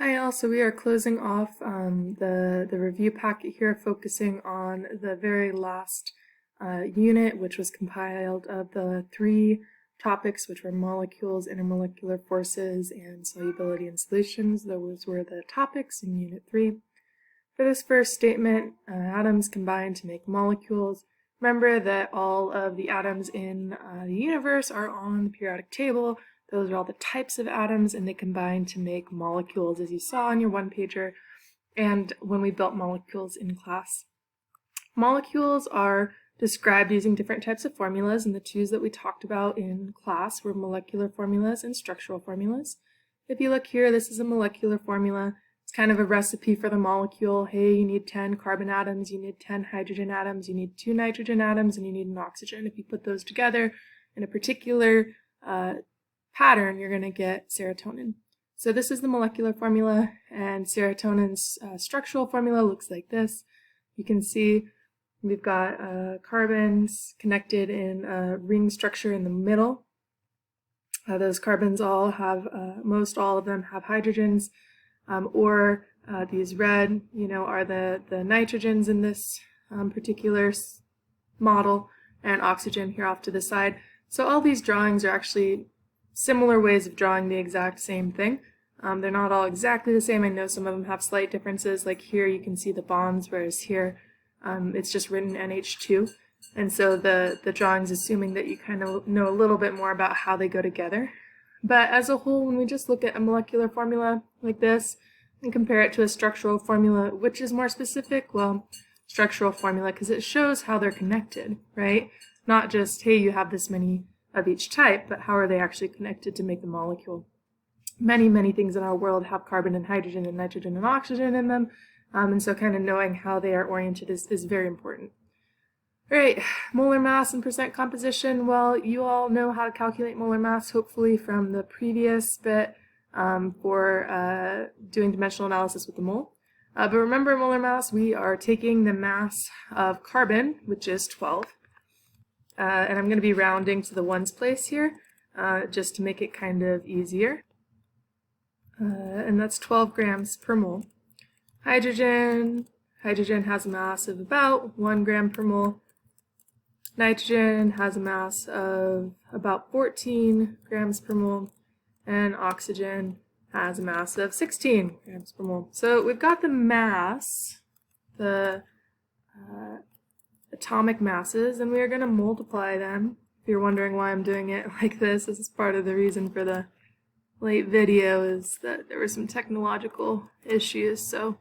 Hi all, so we are closing off the review packet here, focusing on the very last unit, which was compiled of the three topics, which were molecules, intermolecular forces, and solubility in solutions. Those were the topics in Unit 3. For this first statement, atoms combine to make molecules. Remember that all of the atoms in the universe are on the periodic table. Those are all the types of atoms, and they combine to make molecules, as you saw on your one-pager and when we built molecules in class. Molecules are described using different types of formulas, and the two that we talked about in class were molecular formulas and structural formulas. If you look here, this is a molecular formula. It's kind of a recipe for the molecule. Hey, you need 10 carbon atoms, you need 10 hydrogen atoms, you need 2 nitrogen atoms, and you need an oxygen. If you put those together in a particular pattern, you're going to get serotonin. So this is the molecular formula, and serotonin's structural formula looks like this. You can see we've got carbons connected in a ring structure in the middle. Those carbons all have, most all of them have hydrogens, or these red, are the nitrogens in this particular model, and oxygen here off to the side. So all these drawings are actually similar ways of drawing the exact same thing. They're not all exactly the same. I know some of them have slight differences, like here you can see the bonds, whereas here it's just written NH2. And so the drawing's assuming that you kind of know a little bit more about how they go together. But as a whole, when we just look at a molecular formula like this and compare it to a structural formula, which is more specific, well, structural formula, because it shows how they're connected, right? Not just, hey, you have this many of each type, but how are they actually connected to make the molecule? Many things in our world have carbon and hydrogen and nitrogen and oxygen in them, and so kind of knowing how they are oriented is very important. All right, molar mass and percent composition. Well, you all know how to calculate molar mass, hopefully from the previous bit for doing dimensional analysis with the mole. But remember molar mass, we are taking the mass of carbon, which is 12, and I'm going to be rounding to the ones place here, just to make it kind of easier. And that's 12 grams per mole. Hydrogen has a mass of about 1 gram per mole. Nitrogen has a mass of about 14 grams per mole. And oxygen has a mass of 16 grams per mole. So we've got the mass, the atomic masses, and we are going to multiply them. If you're wondering why I'm doing it like this is part of the reason for the late video, is that there were some technological issues, so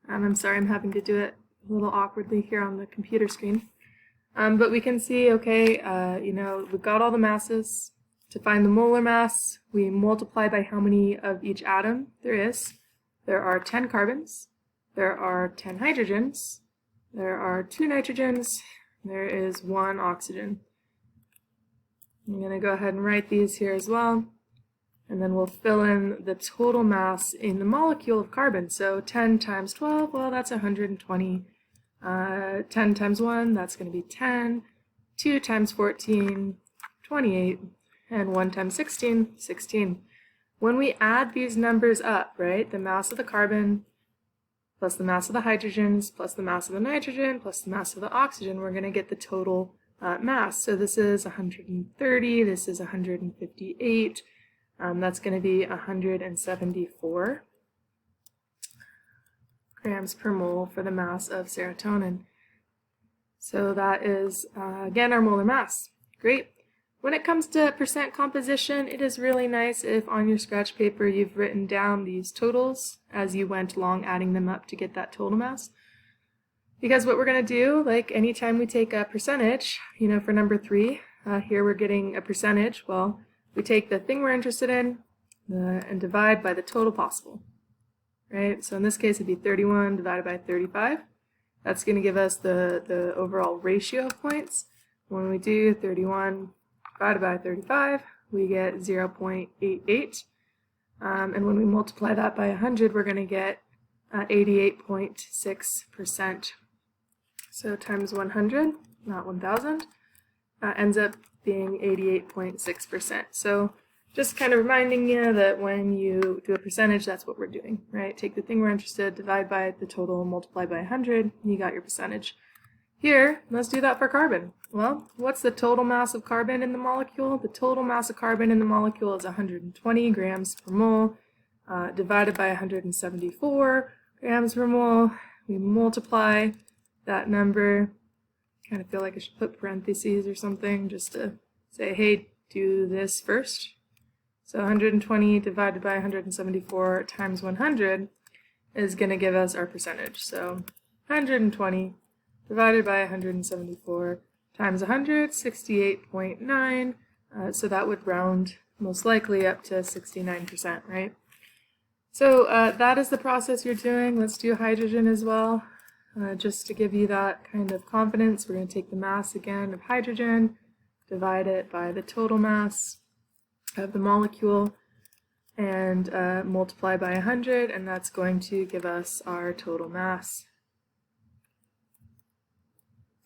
I'm sorry I'm having to do it a little awkwardly here on the computer screen. But we can see, okay, we've got all the masses. To find the molar mass, we multiply by how many of each atom there is. There are 10 carbons, there are 10 hydrogens, there are 2 nitrogens, there is 1 oxygen. I'm going to go ahead and write these here as well, and then we'll fill in the total mass in the molecule of carbon. So 10 times 12, well, that's 120. 10 times 1, that's going to be 10. 2 times 14, 28. And 1 times 16, 16. When we add these numbers up, right, the mass of the carbon plus the mass of the hydrogens plus the mass of the nitrogen plus the mass of the oxygen, we're going to get the total mass. So this is 130, this is 158, that's going to be 174 grams per mole for the mass of serotonin. So that is, again, our molar mass. Great. When it comes to percent composition, it is really nice if on your scratch paper you've written down these totals as you went along adding them up to get that total mass. Because what we're going to do, like anytime we take a percentage, for number 3, here we're getting a percentage. Well, we take the thing we're interested in and divide by the total possible. Right? So in this case it'd be 31 divided by 35. That's going to give us the overall ratio of points. When we do 31 divided by 35, we get 0.88. And when we multiply that by 100, we're going to get 88.6%. So times 100, not 1,000, ends up being 88.6%. So just kind of reminding you that when you do a percentage, that's what we're doing, right? Take the thing we're interested, divide by the total, multiply by 100, you got your percentage. Here, let's do that for carbon. Well, what's the total mass of carbon in the molecule? The total mass of carbon in the molecule is 120 grams per mole, divided by 174 grams per mole. We multiply that number. Kind of feel like I should put parentheses or something just to say, hey, do this first. So 120 divided by 174 times 100 is going to give us our percentage. So 120 divided by 174 times 100, 68.9. So that would round most likely up to 69%, right? So that is the process you're doing. Let's do hydrogen as well. Just to give you that kind of confidence, we're going to take the mass again of hydrogen, divide it by the total mass of the molecule, and multiply by 100, and that's going to give us our total mass.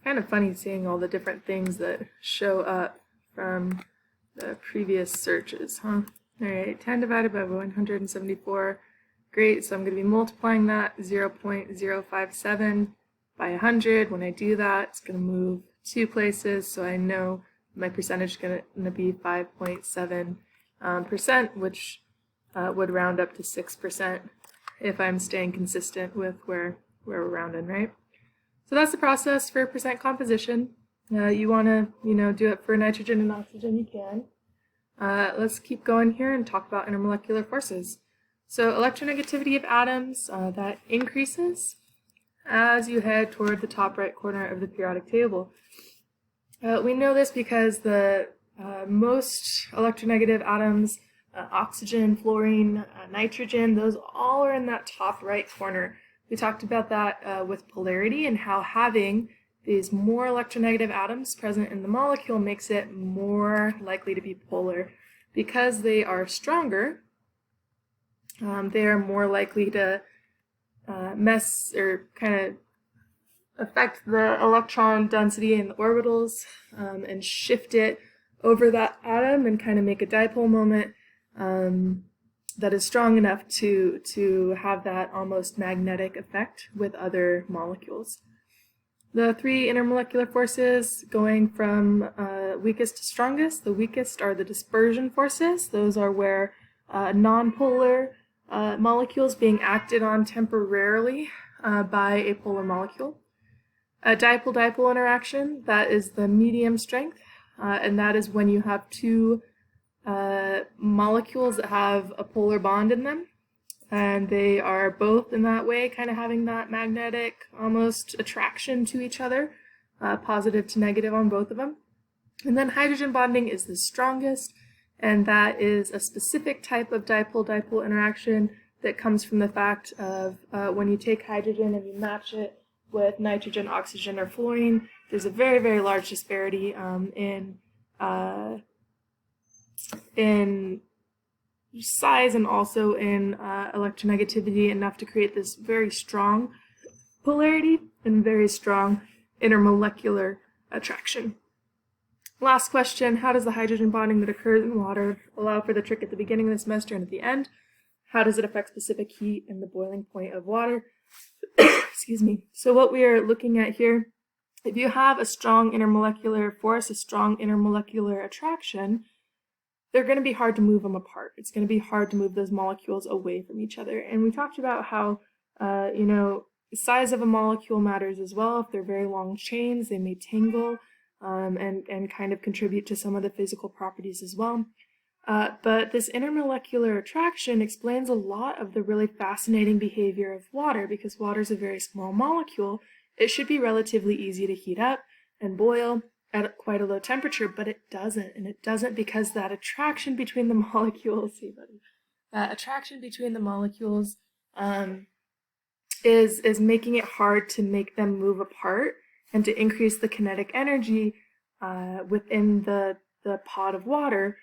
Kind of funny seeing all the different things that show up from the previous searches, huh? Alright, 10 divided by 174. Great, so I'm going to be multiplying that 0.057 by 100. When I do that, it's going to move 2 places, so I know my percentage is going to be 5.7%, which would round up to 6% if I'm staying consistent with where we're rounding, right? So that's the process for percent composition. You want to, do it for nitrogen and oxygen, you can. Let's keep going here and talk about intermolecular forces. So electronegativity of atoms, that increases as you head toward the top right corner of the periodic table. We know this because the most electronegative atoms, oxygen, fluorine, nitrogen, those all are in that top right corner. We talked about that with polarity and how having these more electronegative atoms present in the molecule makes it more likely to be polar. Because they are stronger, they are more likely to mess or kind of affect the electron density in the orbitals and shift it over that atom and kind of make a dipole moment that is strong enough to have that almost magnetic effect with other molecules. The 3 intermolecular forces going from weakest to strongest. The weakest are the dispersion forces. Those are where nonpolar molecules being acted on temporarily by a polar molecule. A dipole-dipole interaction, that is the medium strength, and that is when you have 2 molecules that have a polar bond in them, and they are both in that way kind of having that magnetic almost attraction to each other, positive to negative on both of them. And then hydrogen bonding is the strongest, and that is a specific type of dipole-dipole interaction that comes from the fact of when you take hydrogen and you match it with nitrogen, oxygen, or fluorine, there's a very, very large disparity in size and also in electronegativity, enough to create this very strong polarity and very strong intermolecular attraction. Last question, how does the hydrogen bonding that occurs in water allow for the trick at the beginning of the semester and at the end? How does it affect specific heat and the boiling point of water? Excuse me. So what we are looking at here, if you have a strong intermolecular force, a strong intermolecular attraction, they're going to be hard to move them apart. It's going to be hard to move those molecules away from each other. And we talked about how, the size of a molecule matters as well. If they're very long chains, they may tangle and kind of contribute to some of the physical properties as well. But this intermolecular attraction explains a lot of the really fascinating behavior of water. Because water is a very small molecule, it should be relatively easy to heat up and boil at quite a low temperature, but it doesn't. And it doesn't because that attraction between the molecules, is making it hard to make them move apart and to increase the kinetic energy within the pot of water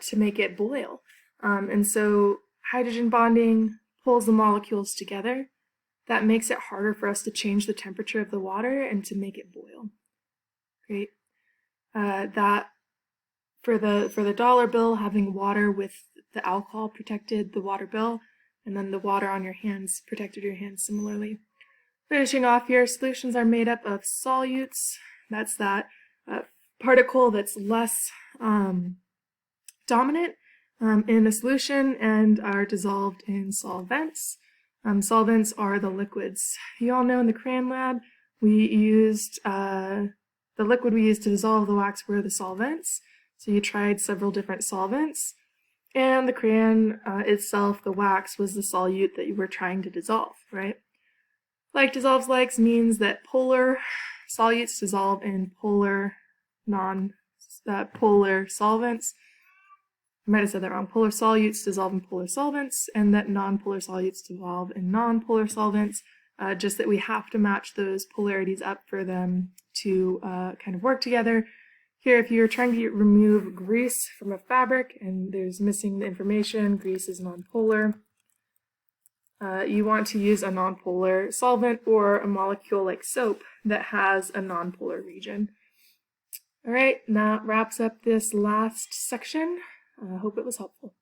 to make it boil. And so hydrogen bonding pulls the molecules together. That makes it harder for us to change the temperature of the water and to make it boil. Great. That For the dollar bill, having water with the alcohol protected the water bill, and then the water on your hands protected your hands similarly. Finishing off here, solutions are made up of solutes. That's that particle that's less dominant in a solution and are dissolved in solvents. Solvents are the liquids. You all know in the crayon lab, we used the liquid we used to dissolve the wax were the solvents. So you tried several different solvents, and the crayon itself, the wax, was the solute that you were trying to dissolve, right? Like dissolves likes means that polar solutes dissolve in polar polar solvents. I might have said that wrong. Polar solutes dissolve in polar solvents, and that nonpolar solutes dissolve in nonpolar solvents. Just that we have to match those polarities up for them to kind of work together. Here, if you're trying to remove grease from a fabric and there's missing the information, grease is nonpolar, you want to use a nonpolar solvent or a molecule like soap that has a nonpolar region. All right, that wraps up this last section. I hope it was helpful.